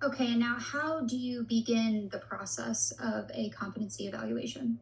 Okay, and now how do you begin the process of a competency evaluation?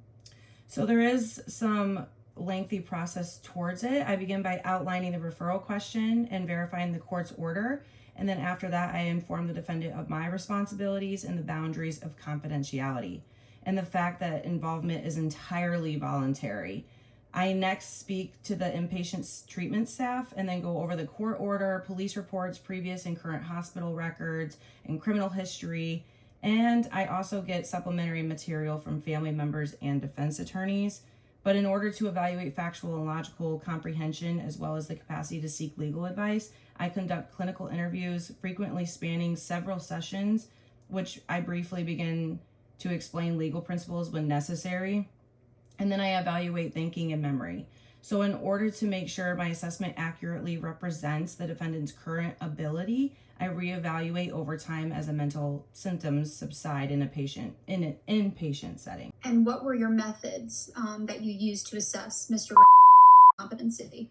So there is some lengthy process towards it. I begin by outlining the referral question and verifying the court's order. And then after that, I inform the defendant of my responsibilities and the boundaries of confidentiality and the fact that involvement is entirely voluntary. I next speak to the inpatient treatment staff and then go over the court order, police reports, previous and current hospital records, and criminal history. And I also get supplementary material from family members and defense attorneys. But in order to evaluate factual and logical comprehension, as well as the capacity to seek legal advice, I conduct clinical interviews, frequently spanning several sessions, which I briefly begin to explain legal principles when necessary. And then I evaluate thinking and memory. So in order to make sure my assessment accurately represents the defendant's current ability, I reevaluate over time as the mental symptoms subside in an inpatient setting. And what were your methods that you used to assess Mr. competency?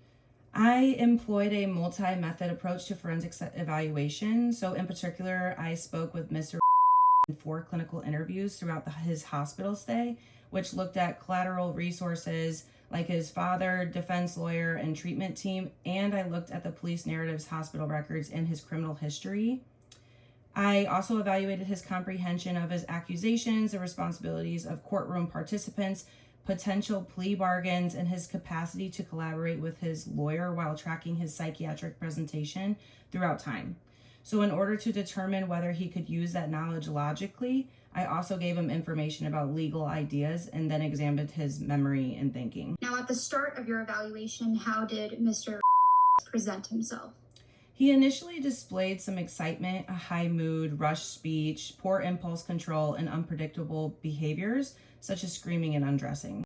I employed a multi-method approach to forensic evaluation. So in particular, I spoke with Mr. in 4 clinical interviews throughout his hospital stay, which looked at collateral resources like his father, defense lawyer, and treatment team, and I looked at the police narratives, hospital records, and his criminal history. I also evaluated his comprehension of his accusations, the responsibilities of courtroom participants, potential plea bargains, and his capacity to collaborate with his lawyer while tracking his psychiatric presentation throughout time. So in order to determine whether he could use that knowledge logically, I also gave him information about legal ideas and then examined his memory and thinking. Now, at the start of your evaluation, how did Mr. present himself? He initially displayed some excitement, a high mood, rushed speech, poor impulse control, and unpredictable behaviors, such as screaming and undressing.